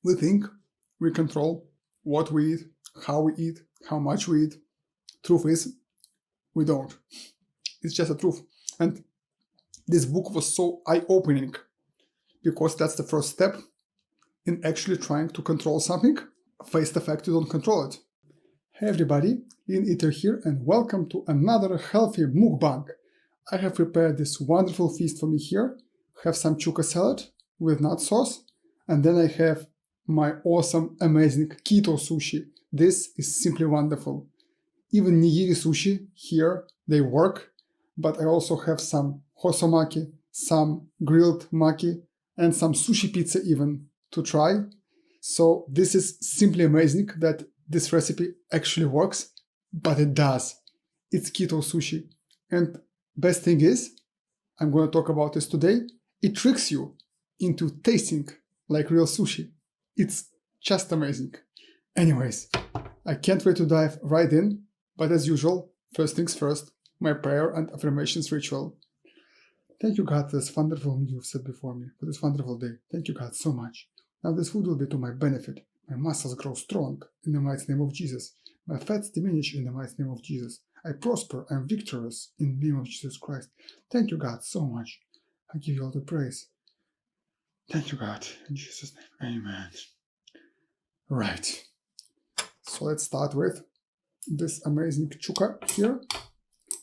We think we control what we eat, how much we eat. Truth is, we don't. It's just the truth. And this book was so eye-opening because that's the first step in actually trying to control something. Face the fact you don't control it. Hey everybody, Lean Eater here, and welcome to another healthy mukbang. I have prepared this wonderful feast for me here. I have some chuka salad with nut sauce, and then I have my awesome, amazing keto sushi. This is simply wonderful. Even nigiri sushi here, they work, but I also have some hosomaki, some grilled maki, and some sushi pizza even to try. So this is simply amazing that this recipe actually works, but it does. It's keto sushi. And best thing is, I'm going to talk about this today, it tricks you into tasting like real sushi. It's just amazing. Anyways, I can't wait to dive right in, but as usual, first things first, my prayer and affirmations ritual. Thank you, God, for this wonderful meal you've set before me, for this wonderful day. Thank you, God, so much. Now this food will be to my benefit. My muscles grow strong in the mighty name of Jesus. My fats diminish in the mighty name of Jesus. I prosper and victorious in the name of Jesus Christ. Thank you, God, so much. I give you all the praise. Thank you, God. In Jesus' name, amen. Right. So let's start with this amazing chuka here.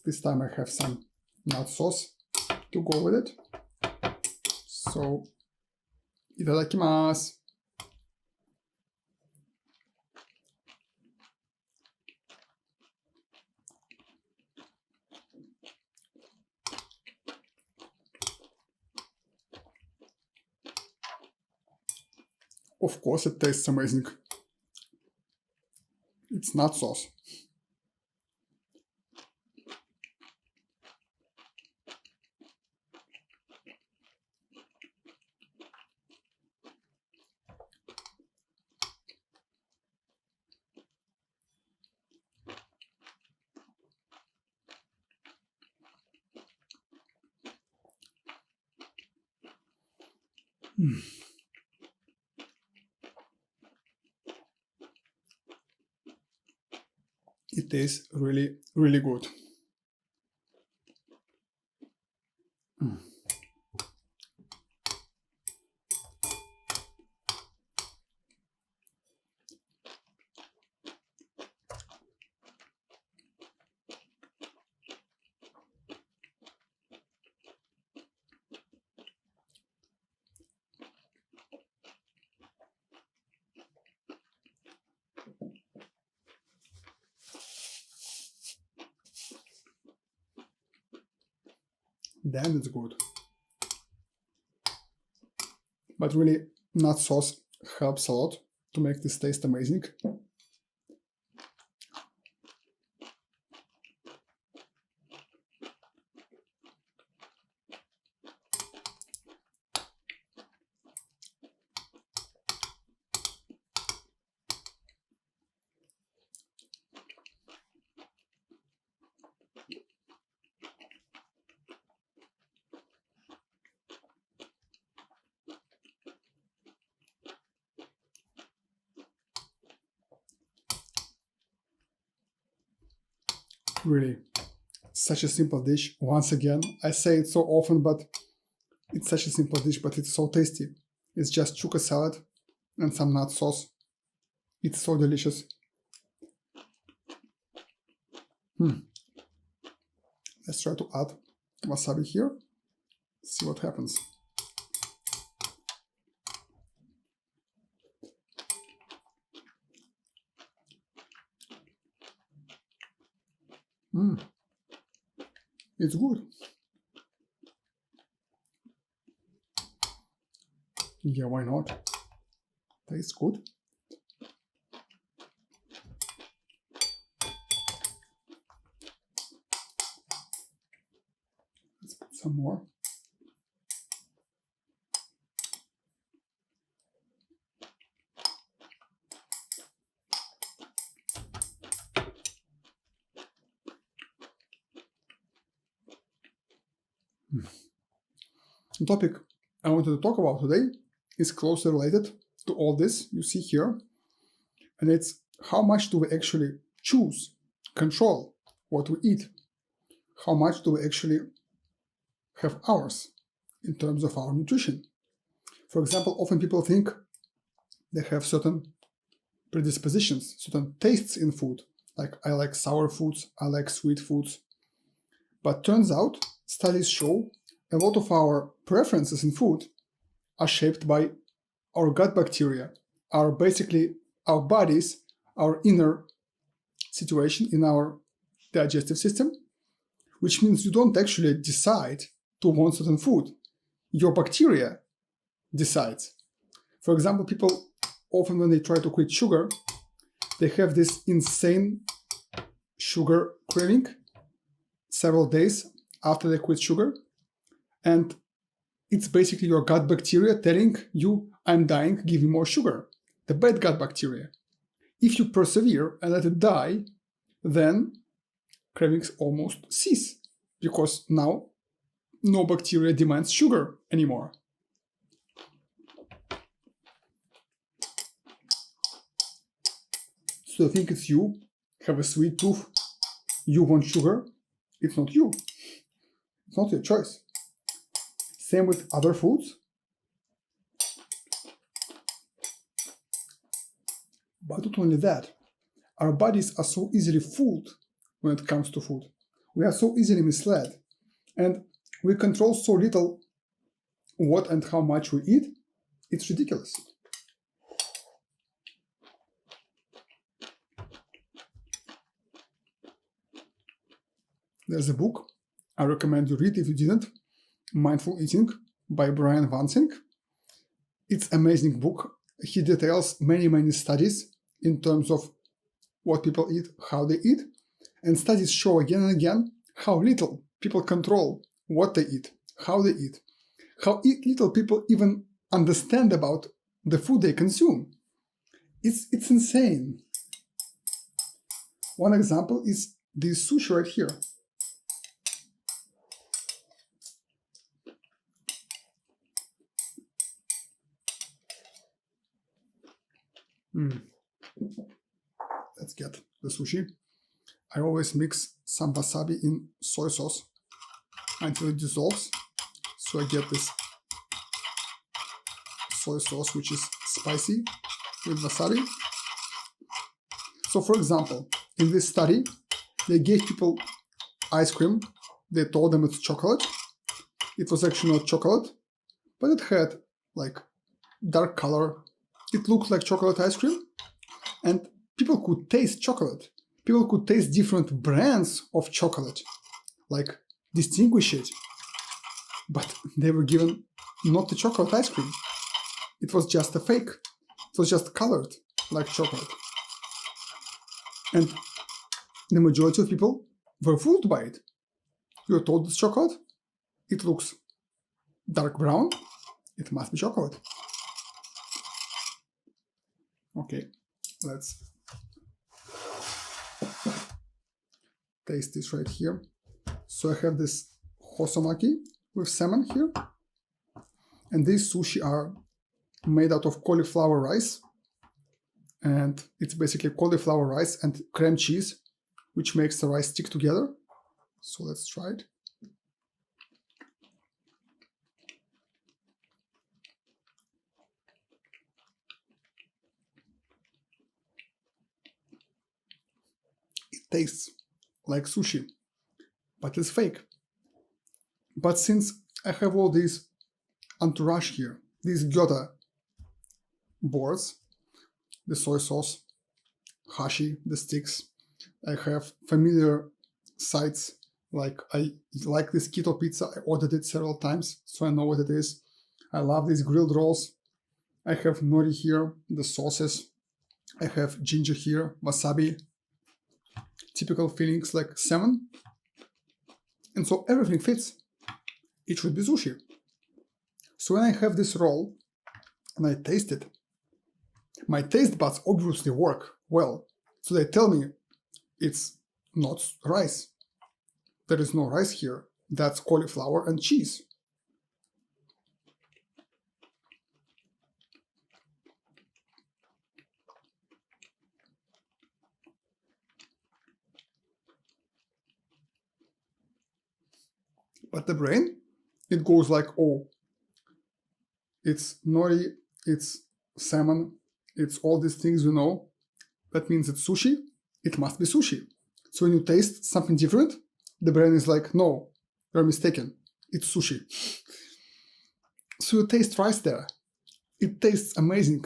This time I have some nut sauce to go with it. So, itadakimasu. Of course it tastes amazing. It's nut sauce. It tastes really, really good. Damn, it's good. But really, nut sauce helps a lot to make this taste amazing. Really, such a simple dish. Once again, I say it so often, but it's such a simple dish, but it's so tasty. It's just chuka salad and some nut sauce. It's so delicious. Let's try to add wasabi here. See what happens. It's good. Yeah, why not? Tastes good. Let's put some more. The topic I wanted to talk about today is closely related to all this you see here, and it's how much do we actually choose, control what we eat? How much do we actually have ours in terms of our nutrition? For example, often people think they have certain predispositions, certain tastes in food, like I like sour foods, I like sweet foods. But turns out, studies show a lot of our preferences in food are shaped by our gut bacteria, our bodies, our inner situation in our digestive system, which means you don't actually decide to want certain food. Your bacteria decides. For example, people often when they try to quit sugar, they have this insane sugar craving several days after they quit sugar. And it's basically your gut bacteria telling you, I'm dying, give me more sugar. The bad gut bacteria. If you persevere and let it die, then cravings almost cease, because now no bacteria demands sugar anymore. So I think it's you, have a sweet tooth, you want sugar, it's not you. It's not your choice. Same with other foods. But not only that, our bodies are so easily fooled when it comes to food. We are so easily misled, and we control so little what and how much we eat, it's ridiculous. There's a book I recommend you read if you didn't, Mindful Eating by Brian Wansink. It's an amazing book. He details many studies in terms of what people eat, how they eat, and studies show again and again how little people control what they eat, how they eat, how little people even understand about the food they consume. It's insane. One example is this sushi right here. Let's get the sushi. I always mix some wasabi in soy sauce until it dissolves. So I get this soy sauce, which is spicy with wasabi. So for example, in this study, they gave people ice cream. They told them it's chocolate. It was actually not chocolate, but it had like dark color. It looked like chocolate ice cream, and people could taste chocolate. People could taste different brands of chocolate, like distinguish it. But they were given not the chocolate ice cream. It was just a fake. It was just colored like chocolate. And the majority of people were fooled by it. You're told it's chocolate. It looks dark brown. It must be chocolate. Okay, let's taste this right here. So I have this hosomaki with salmon here. And these sushi are made out of cauliflower rice. And it's basically cauliflower rice and cream cheese, which makes the rice stick together. So let's try it. It tastes like sushi, but it's fake. But since I have all these entourage here, these gyota boards, the soy sauce, hashi, the sticks, I have familiar sites, like I like this keto pizza. I ordered it several times, so I know what it is. I love these grilled rolls. I have nori here, the sauces. I have ginger here, wasabi, typical fillings like salmon. And so everything fits. It should be sushi. So when I have this roll and I taste it, my taste buds obviously work well. So they tell me it's not rice. There is no rice here. That's cauliflower and cheese. But the brain, it goes like, oh, it's nori, it's salmon, it's all these things you know. That means it's sushi. It must be sushi. So when you taste something different, the brain is like, no, you're mistaken. It's sushi. So you taste rice there. It tastes amazing.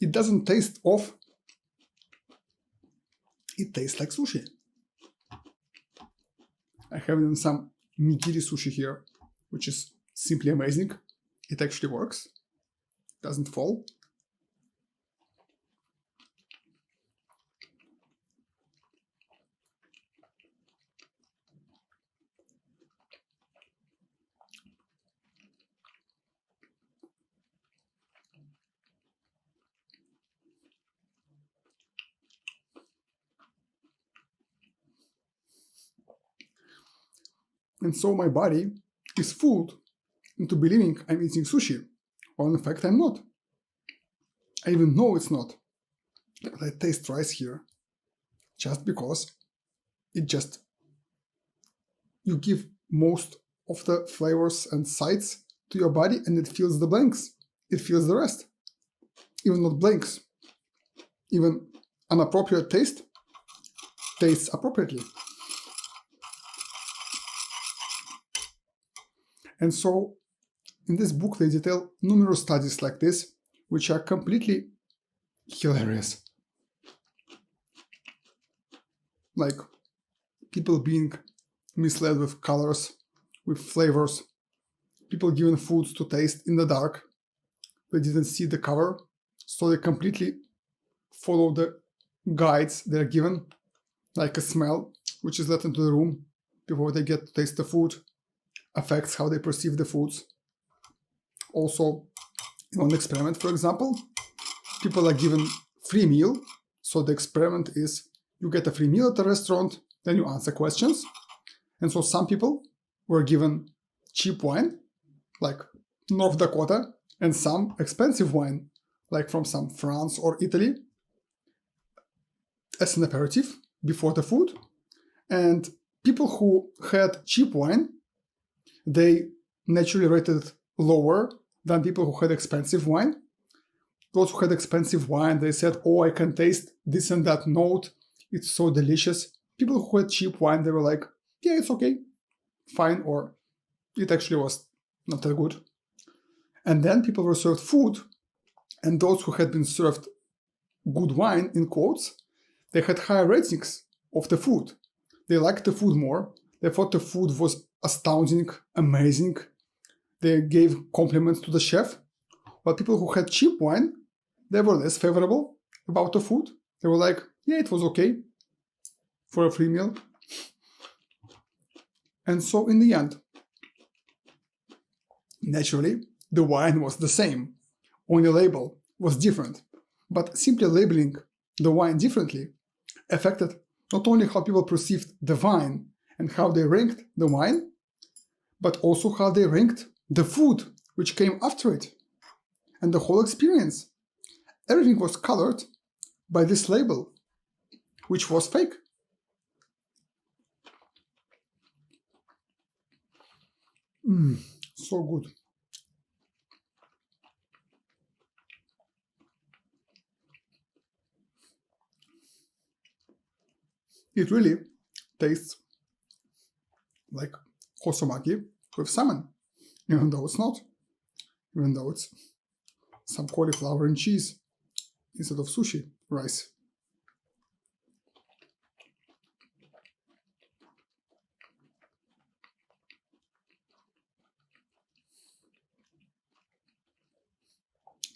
It doesn't taste off. It tastes like sushi. I have even some nigiri sushi here, which is simply amazing. It actually works. Doesn't fall. And so my body is fooled into believing I'm eating sushi, when in fact I'm not. I even know it's not. But I taste rice here just because you give most of the flavors and sides to your body and it fills the blanks. It fills the rest. Even not blanks. Even inappropriate taste tastes appropriately. And so in this book they detail numerous studies like this, which are completely hilarious. Like people being misled with colors, with flavors, people given foods to taste in the dark. They didn't see the cover, so they completely follow the guides they're given, like a smell which is let into the room before they get to taste the food, affects how they perceive the foods. Also, in one experiment, for example, people are given free meal. So the experiment is you get a free meal at a restaurant, then you answer questions. And so some people were given cheap wine, like North Dakota, and some expensive wine, like from some France or Italy, as an aperitif before the food. And people who had cheap wine, they naturally rated lower than people who had expensive wine. Those who had expensive wine, they said, oh, I can taste this and that note. It's so delicious. People who had cheap wine, they were like, yeah, it's okay, fine, or it actually was not that good. And then people were served food, and those who had been served good wine, in quotes, they had higher ratings of the food. They liked the food more. They thought the food was astounding, amazing. They gave compliments to the chef. But people who had cheap wine, they were less favorable about the food. They were like, yeah, it was okay for a free meal. And so in the end, naturally, the wine was the same. Only label was different. But simply labeling the wine differently affected not only how people perceived the wine and how they ranked the wine, but also how they ranked the food which came after it. And the whole experience. Everything was colored by this label, which was fake. So good. It really tastes like hosomaki with salmon, even though it's not. Even though it's some cauliflower and cheese instead of sushi rice.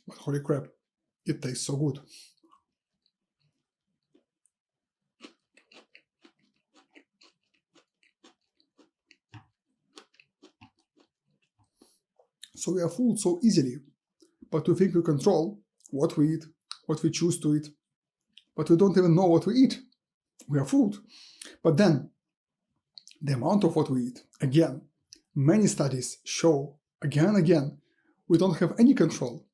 But holy crap, it tastes so good. So we are fooled so easily, but we think we control what we eat, what we choose to eat, but we don't even know what we eat. We are fooled. But then, the amount of what we eat, again, many studies show again and again, we don't have any control.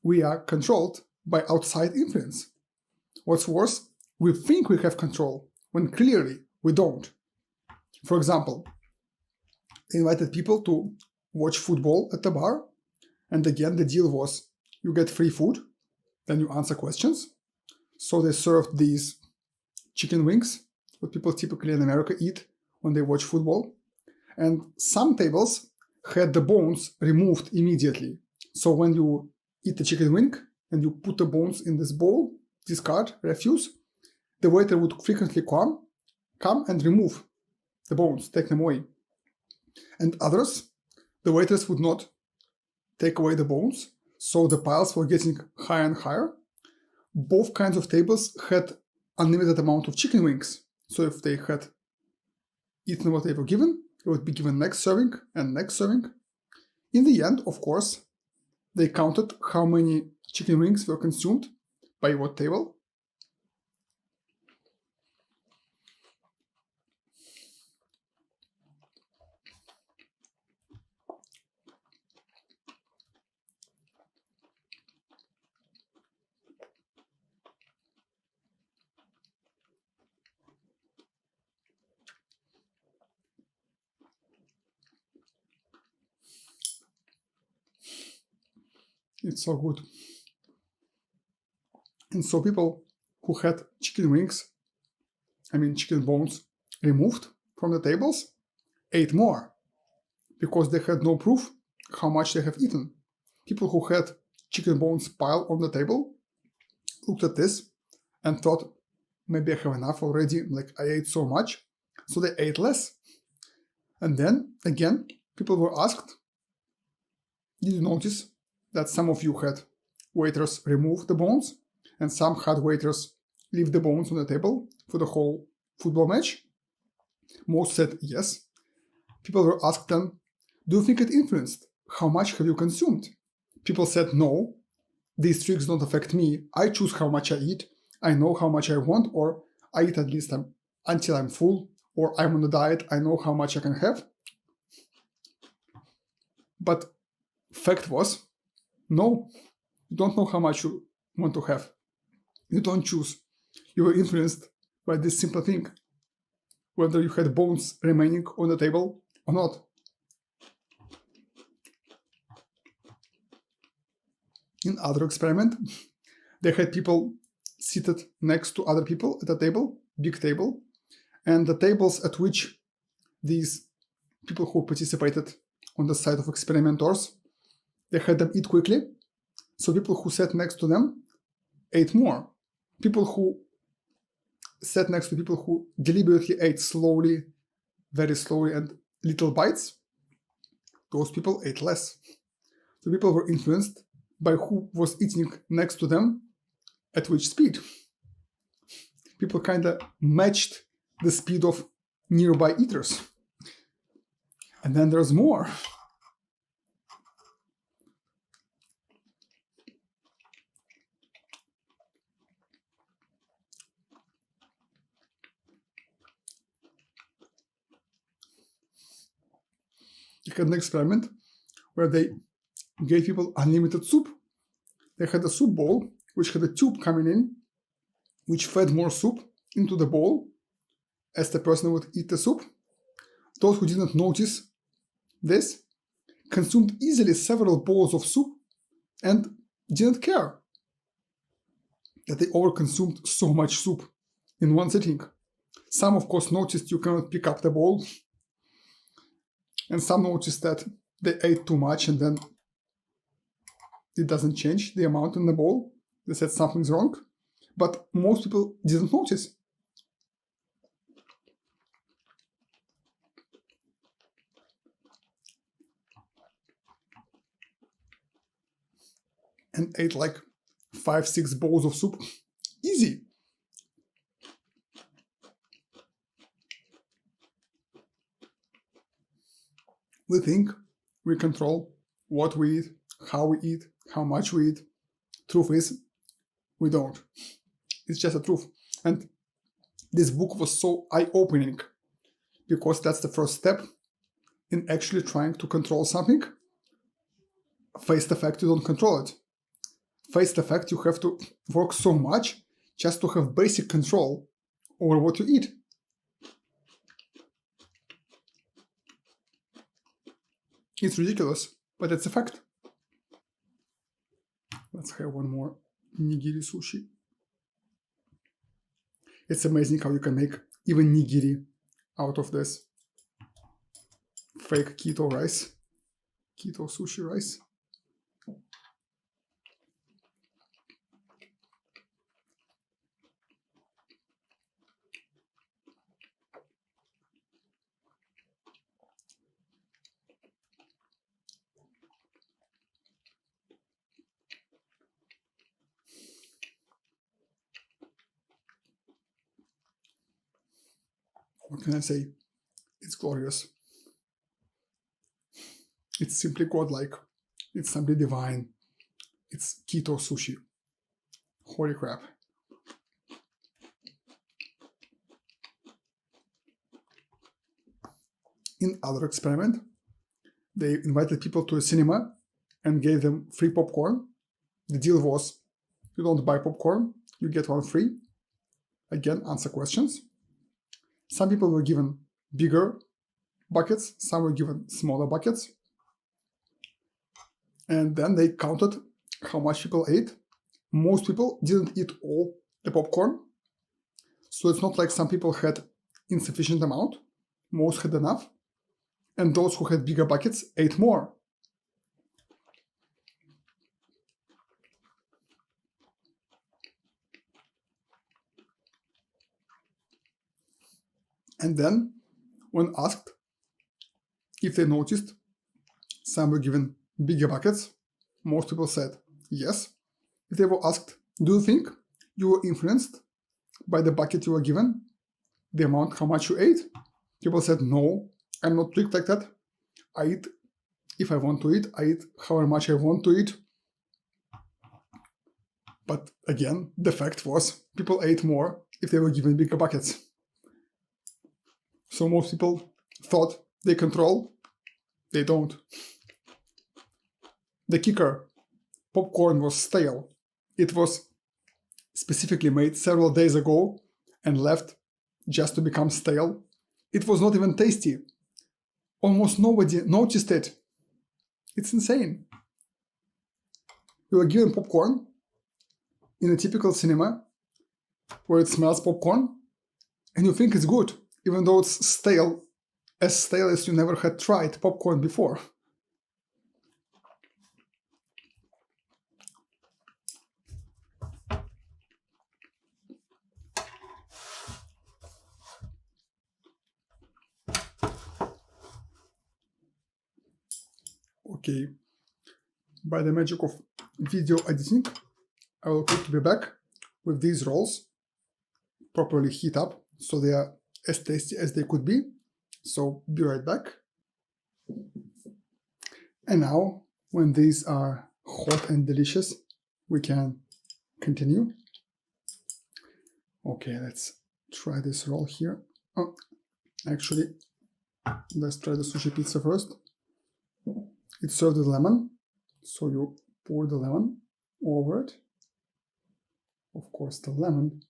We are controlled by outside influence. What's worse, we think we have control when clearly we don't. For example, They invited people to watch football at the bar. And again, the deal was you get free food, then you answer questions. So they served these chicken wings, what people typically in America eat when they watch football. And some tables had the bones removed immediately. So when you eat a chicken wing and you put the bones in this bowl, discard, refuse, the waiter would frequently come and remove the bones, take them away. And others, the waiters would not take away the bones, so the piles were getting higher and higher. Both kinds of tables had unlimited amount of chicken wings. So if they had eaten what they were given, it would be given next serving and next serving. In the end, of course, they counted how many chicken wings were consumed by what table. It's so good. And so people who had chicken wings, chicken bones removed from the tables, ate more because they had no proof how much they have eaten. People who had chicken bones piled on the table looked at this and thought, maybe I have enough already, like I ate so much, so they ate less. And then, again, people were asked, did you notice that some of you had waiters remove the bones and some had waiters leave the bones on the table for the whole football match? Most said yes. People were asked then, do you think it influenced? How much have you consumed? People said no, these tricks don't affect me. I choose how much I eat. I know how much I want, or I eat at least until I'm full, or I'm on a diet. I know how much I can have. But fact was, no, you don't know how much you want to have. You don't choose. You were influenced by this simple thing, whether you had bones remaining on the table or not. In other experiment, they had people seated next to other people at a table, big table, and the tables at which these people who participated on the side of experimenters, they had them eat quickly. So people who sat next to them ate more. People who sat next to people who deliberately ate slowly, very slowly, and little bites, those people ate less. So people were influenced by who was eating next to them at which speed. People kind of matched the speed of nearby eaters. And then there's more. You had an experiment where they gave people unlimited soup. They had a soup bowl which had a tube coming in, which fed more soup into the bowl as the person would eat the soup. Those who didn't notice this consumed easily several bowls of soup and didn't care that they overconsumed so much soup in one sitting. Some, of course, noticed you cannot pick up the bowl, and some noticed that they ate too much and then it doesn't change the amount in the bowl. They said something's wrong, but most people didn't notice. And ate like 5-6 bowls of soup. Easy. We think we control what we eat, how we eat, how much we eat. Truth is, we don't. It's just a truth. And this book was so eye-opening because that's the first step in actually trying to control something. Face the fact you don't control it. Face the fact you have to work so much just to have basic control over what you eat. It's ridiculous, but it's a fact. Let's have one more nigiri sushi. It's amazing how you can make even nigiri out of this fake keto rice, keto sushi rice. What can I say? It's glorious. It's simply godlike. It's simply divine. It's keto sushi. Holy crap. In other experiment, they invited people to a cinema and gave them free popcorn. The deal was, you don't buy popcorn, you get one free. Again, answer questions. Some people were given bigger buckets, some were given smaller buckets. And then they counted how much people ate. Most people didn't eat all the popcorn. So it's not like some people had insufficient amount. Most had enough. And those who had bigger buckets ate more. And then, when asked if they noticed some were given bigger buckets, most people said yes. If they were asked, do you think you were influenced by the bucket you were given, the amount how much you ate? People said no, I'm not tricked like that. I eat if I want to eat, I eat however much I want to eat. But again, the fact was people ate more if they were given bigger buckets. So most people thought they control, they don't. The kicker, popcorn was stale. It was specifically made several days ago and left just to become stale. It was not even tasty. Almost nobody noticed it. It's insane. You are given popcorn in a typical cinema where it smells popcorn and you think it's good, even though it's stale as you never had tried popcorn before. Okay, by the magic of video editing, I will quickly be back with these rolls properly heat up so they are as tasty as they could be. So be right back. And now, when these are hot and delicious, we can continue. Okay, let's try this roll here. Oh, actually, let's try the sushi pizza first. It's served with lemon, so you pour the lemon over it. Of course, the lemon,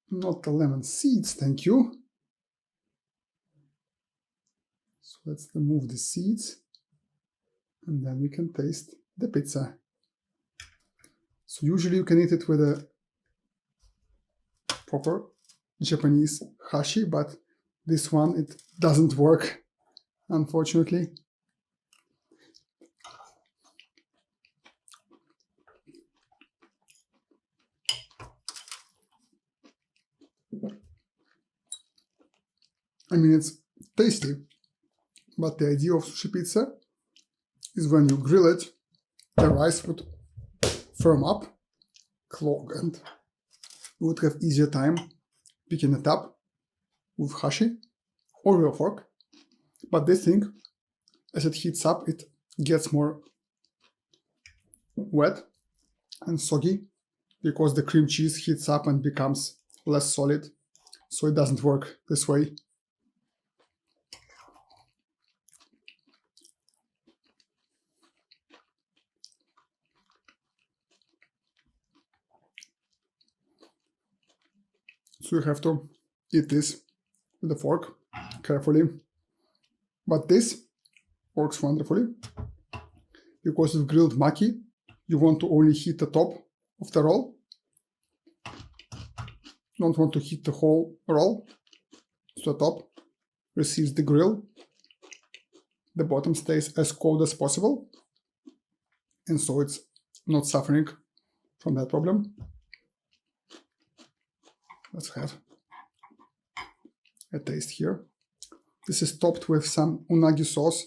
not the lemon seeds, thank you. So let's remove the seeds, and then we can taste the pizza. So usually you can eat it with a proper Japanese hashi, but this one, it doesn't work, unfortunately. I mean, it's tasty, but the idea of sushi pizza is when you grill it, the rice would firm up, clog, and you would have easier time picking it up with hashi or with a fork. But this thing, as it heats up, it gets more wet and soggy because the cream cheese heats up and becomes less solid. So it doesn't work this way. So you have to eat this with a fork carefully. But this works wonderfully. Because with grilled maki, you want to only heat the top of the roll. Don't want to heat the whole roll. So the top receives the grill. The bottom stays as cold as possible. And so it's not suffering from that problem. Let's have a taste here. This is topped with some unagi sauce,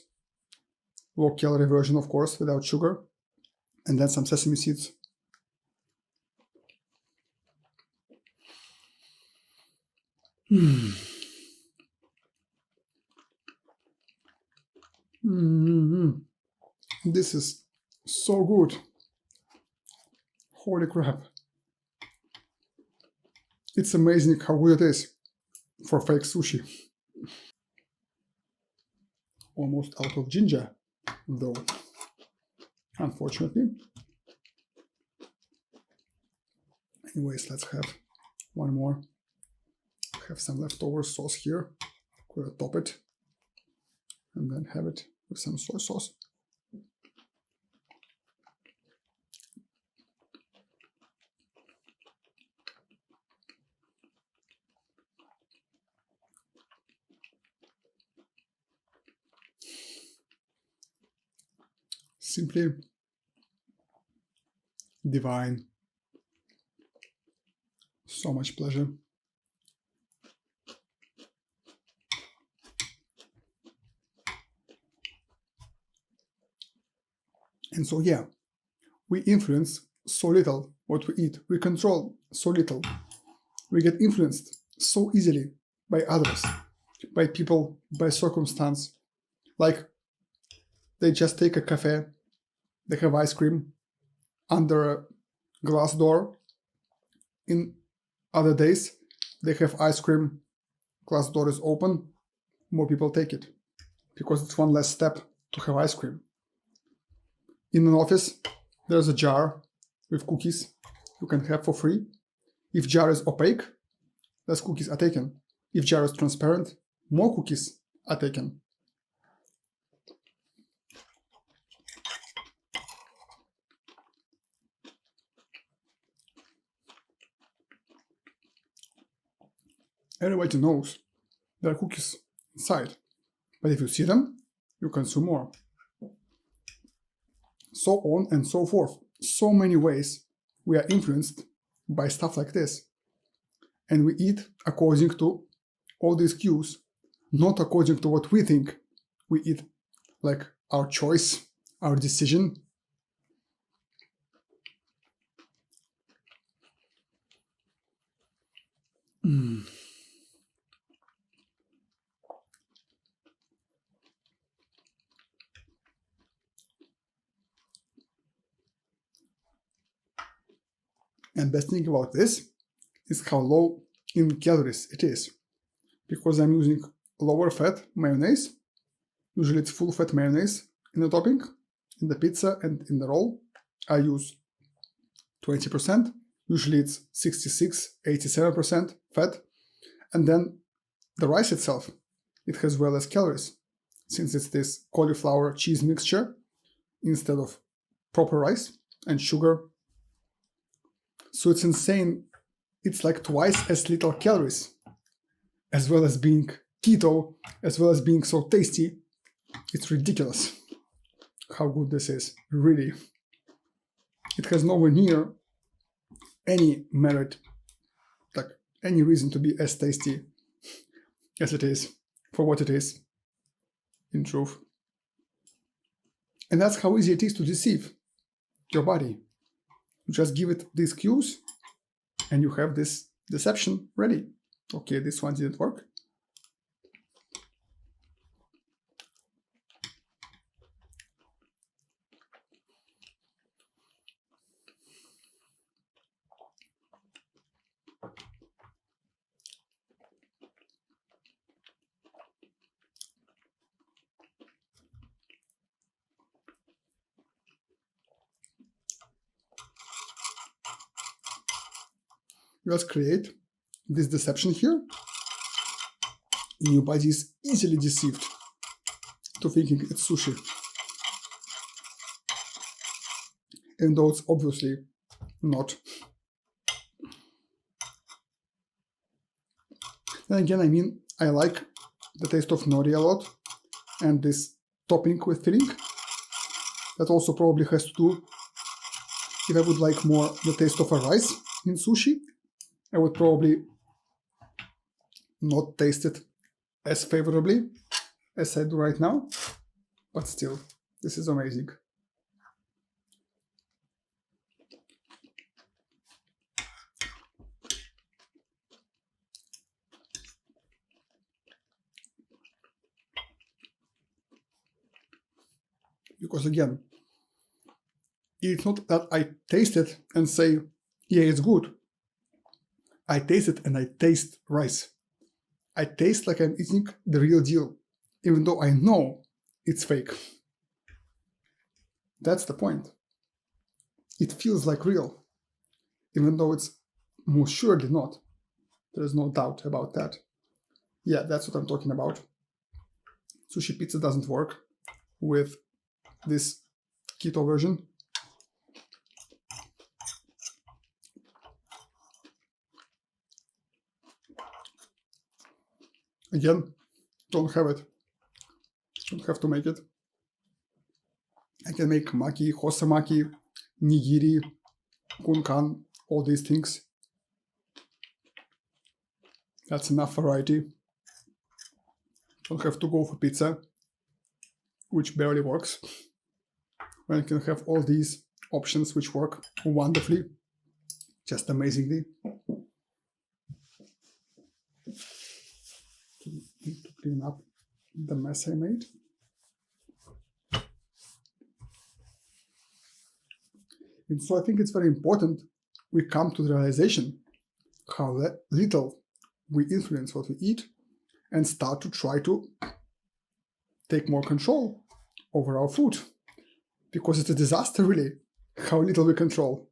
low calorie version of course, without sugar, and then some sesame seeds. This is so good. Holy crap. It's amazing how good it is for fake sushi. Almost out of ginger, though, unfortunately. Anyways, let's have one more. Have some leftover sauce here. We'll top it and then have it with some soy sauce. Simply divine. So much pleasure. And so, yeah, we influence so little what we eat. We control so little. We get influenced so easily by others, by people, by circumstance. Like they just take a cafe, they have ice cream under a glass door. In other days, they have ice cream, glass door is open, more people take it because it's one less step to have ice cream. In an office, there's a jar with cookies you can have for free. If jar is opaque, less cookies are taken. If jar is transparent, more cookies are taken. Everybody knows there are cookies inside, but if you see them, you consume more. So on and so forth. So many ways we are influenced by stuff like this. And we eat according to all these cues, not according to what we think we eat, like our choice, our decision. And best thing about this is how low in calories it is. Because I'm using lower fat mayonnaise. Usually it's full fat mayonnaise in the topping. In the pizza and in the roll, I use 20%. Usually it's 66, 87% fat. And then the rice itself, it has well less calories, since it's this cauliflower cheese mixture instead of proper rice and sugar. So it's insane. It's like twice as little calories, as well as being keto, as well as being so tasty. It's ridiculous how good this is, really. It has nowhere near any merit, like any reason to be as tasty as it is, for what it is, in truth. And that's how easy it is to deceive your body. You just give it these cues, and you have this deception ready. Okay, this one didn't work. You just create this deception here. Your body is easily deceived. to thinking it's sushi. And though it's obviously not. Then again, I mean, I like the taste of nori a lot, and this topping with filling. That also probably has to do, if I would like more the taste of a rice in sushi, I would probably not taste it as favorably as I do right now, but still, this is amazing. Because again, it's not that I taste it and say, yeah, it's good. I taste it and I taste rice. I taste like I'm eating the real deal, even though I know it's fake. That's the point. It feels like real, even though it's most surely not. There is no doubt about that. Yeah, that's what I'm talking about. Sushi pizza doesn't work with this keto version. Again, don't have it. Don't have to make it. I can make maki, hosomaki, nigiri, gunkan, all these things. That's enough variety. Don't have to go for pizza, which barely works. When you can have all these options which work wonderfully, just amazingly. Need to clean up the mess I made. And so I think it's very important we come to the realization how little we influence what we eat and start to try to take more control over our food. Because it's a disaster, really, how little we control.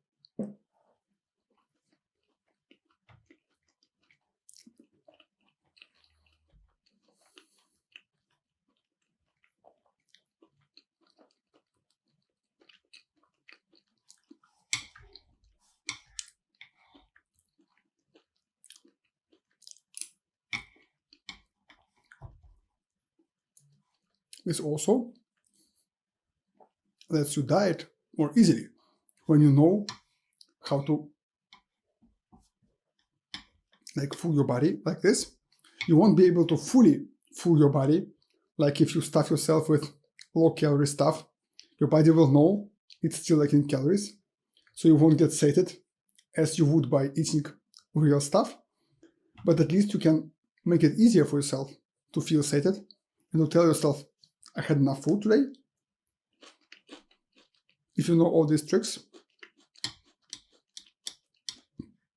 This also lets you diet more easily when you know how to fool your body like this. You won't be able to fully fool your body like if you stuff yourself with low-calorie stuff. Your body will know it's still lacking calories, so you won't get sated as you would by eating real stuff. But at least you can make it easier for yourself to feel sated and to tell yourself, I had enough food today. If you know all these tricks,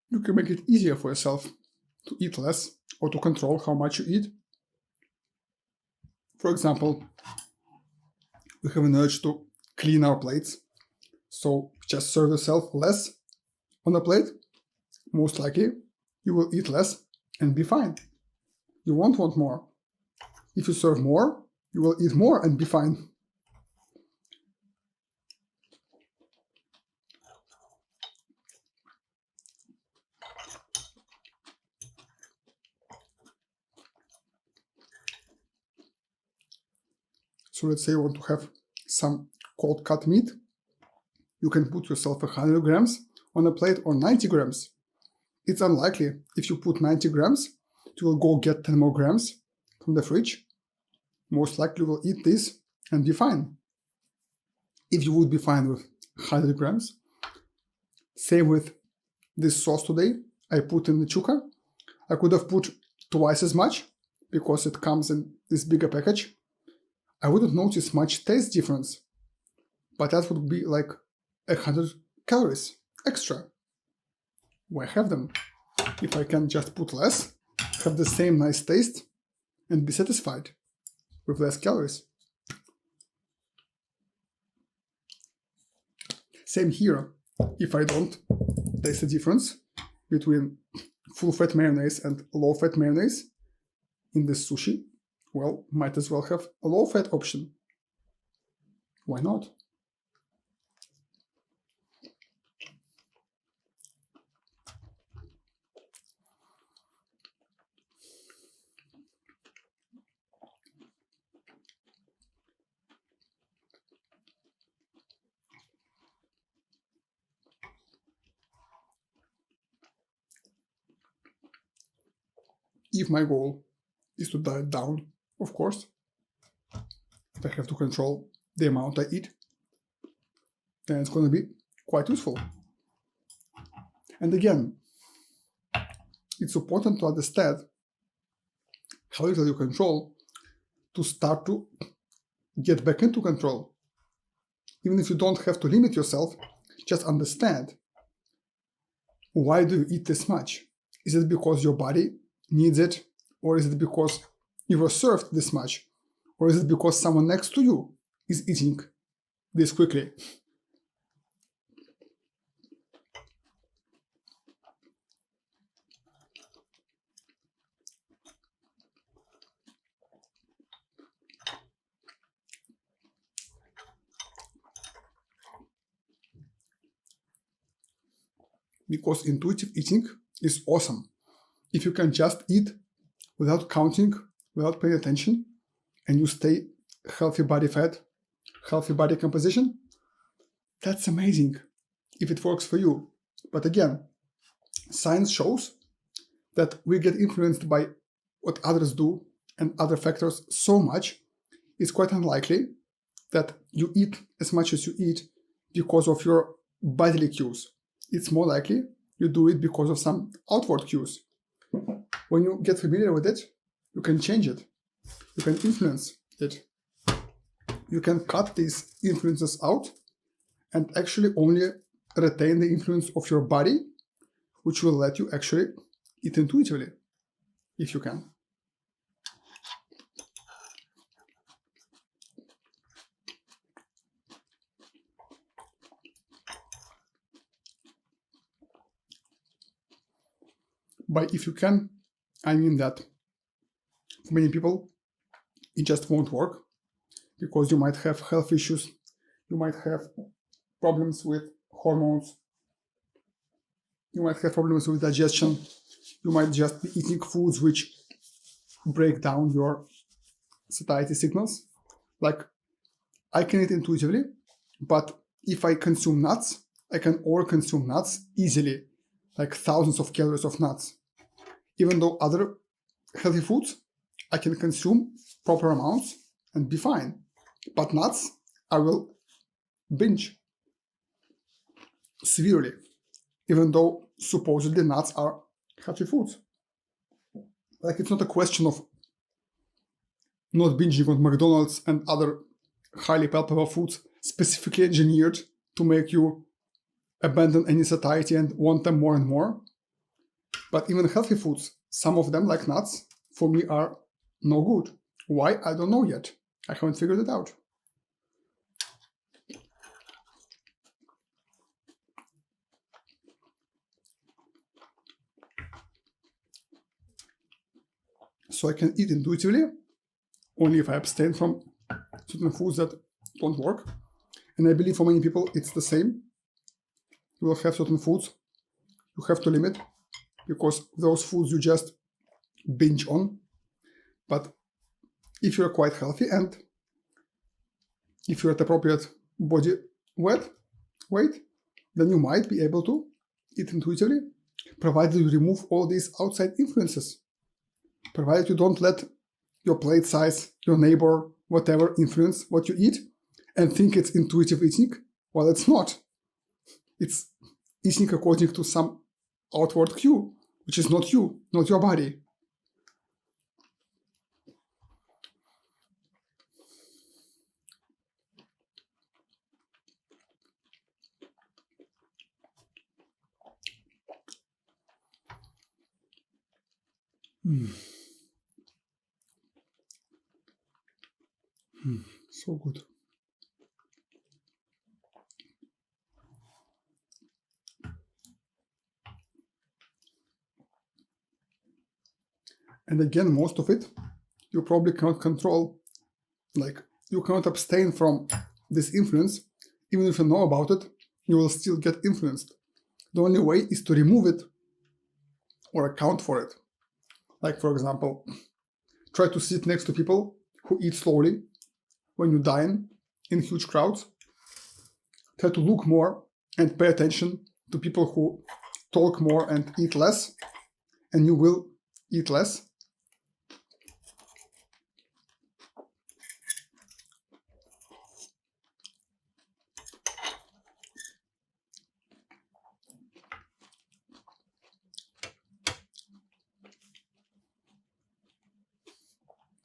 you can make it easier for yourself to eat less or to control how much you eat. For example, we have an urge to clean our plates, so just serve yourself less on a plate. Most likely, you will eat less and be fine. You won't want more. If you serve more, you will eat more and be fine. So let's say you want to have some cold cut meat. You can put yourself 100 grams on a plate or 90 grams. It's unlikely if you put 90 grams, you will go get 10 more grams from the fridge. Most likely you will eat this and be fine. If you would be fine with 100 grams. Same with this sauce today I put in the chuka. I could have put twice as much because it comes in this bigger package. I wouldn't notice much taste difference, but that would be like 100 calories extra. Why have them? If I can just put less, have the same nice taste, and be satisfied with less calories. Same here. If I don't taste the difference between full-fat mayonnaise and low-fat mayonnaise in this sushi, well, might as well have a low-fat option. Why not? If my goal is to diet down, of course, if I have to control the amount I eat, then it's going to be quite useful. And again, it's important to understand how little you control to start to get back into control. Even if you don't have to limit yourself, just understand, why do you eat this much? Is it because your body needs it? Or is it because you were served this much? Or is it because someone next to you is eating this quickly? Because intuitive eating is awesome. If you can just eat without counting, without paying attention, and you stay healthy body fat, healthy body composition, that's amazing if it works for you. But again, science shows that we get influenced by what others do and other factors so much, it's quite unlikely that you eat as much as you eat because of your bodily cues. It's more likely you do it because of some outward cues. When you get familiar with it, you can change it. You can influence it. You can cut these influences out and actually only retain the influence of your body, which will let you actually eat intuitively, if you can. By if you can, I mean that for many people, it just won't work because you might have health issues, you might have problems with hormones, you might have problems with digestion, you might just be eating foods which break down your satiety signals. Like, I can eat intuitively, but if I consume nuts, I can overconsume nuts easily, like thousands of calories of nuts. Even though other healthy foods, I can consume proper amounts and be fine. But nuts, I will binge severely, even though supposedly nuts are healthy foods. Like, it's not a question of not binging on McDonald's and other highly palatable foods specifically engineered to make you abandon any satiety and want them more and more. But even healthy foods, some of them, like nuts, for me are no good. Why? I don't know yet. I haven't figured it out. So I can eat intuitively only if I abstain from certain foods that don't work. And I believe for many people it's the same. You will have certain foods you have to limit because those foods you just binge on. But if you're quite healthy and if you're at appropriate body weight, then you might be able to eat intuitively, provided you remove all these outside influences. Provided you don't let your plate size, your neighbor, whatever influence what you eat and think it's intuitive eating. Well, it's not. It's eating according to some outward cue, which is not you, not your body. So good. And again, most of it you probably cannot control, like you cannot abstain from this influence. Even if you know about it, you will still get influenced. The only way is to remove it or account for it. Like, for example, try to sit next to people who eat slowly when you dine in huge crowds. Try to look more and pay attention to people who talk more and eat less, and you will eat less.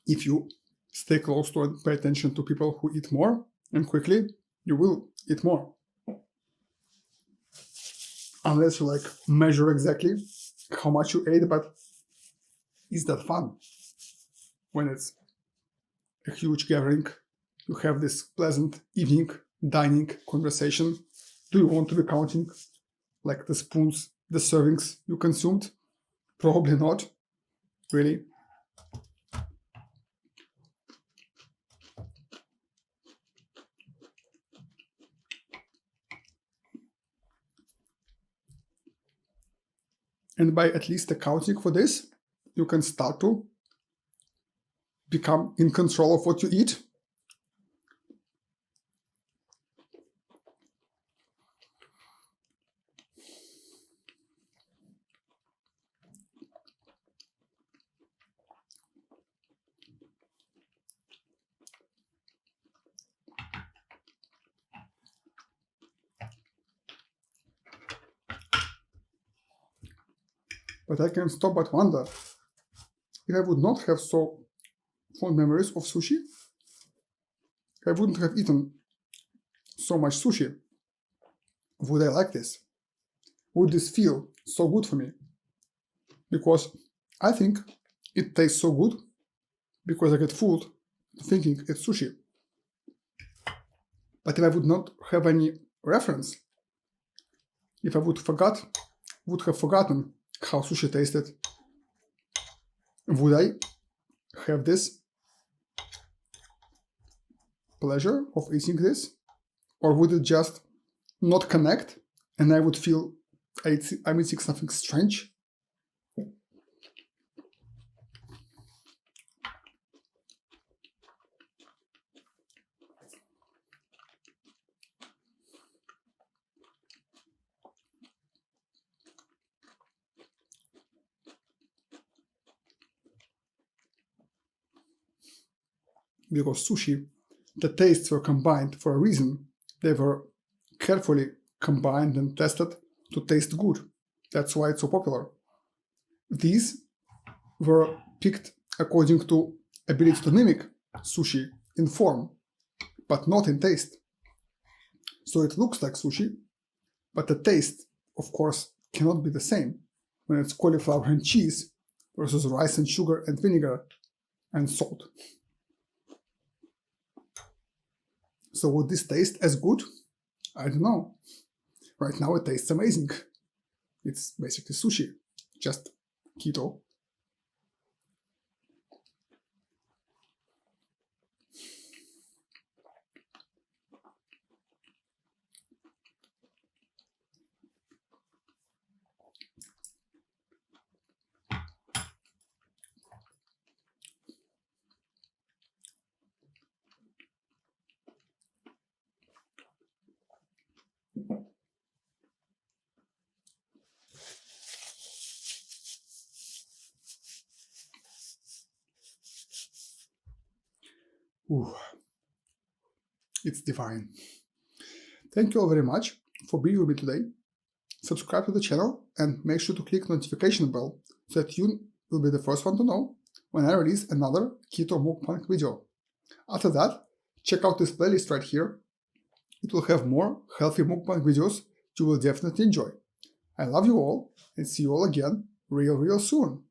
If you stay close to and pay attention to people who eat more and quickly, you will eat more. Unless you measure exactly how much you ate, but is that fun? When it's a huge gathering, you have this pleasant evening dining conversation. Do you want to be counting the spoons, the servings you consumed? Probably not, really. And by at least accounting for this, you can start to become in control of what you eat. But I can stop but wonder, if I would not have so fond memories of sushi, I wouldn't have eaten so much sushi. Would I like this? Would this feel so good for me? Because I think it tastes so good because I get fooled thinking it's sushi. But if I would not have any reference, if I would have forgotten how sushi tasted, would I have this pleasure of eating this? Or would it just not connect and I would feel I'm eating something strange? Because sushi, the tastes were combined for a reason. They were carefully combined and tested to taste good. That's why it's so popular. These were picked according to ability to mimic sushi in form, but not in taste. So it looks like sushi, but the taste, of course, cannot be the same when it's cauliflower and cheese versus rice and sugar and vinegar and salt. So would this taste as good? I don't know. Right now it tastes amazing. It's basically sushi, just keto. Ooh, it's divine. Thank you all very much for being with me today. Subscribe to the channel and make sure to click notification bell so that you will be the first one to know when I release another Keto Mukbang video. After that, check out this playlist right here. It will have more healthy mukbang videos you will definitely enjoy. I love you all and see you all again real soon.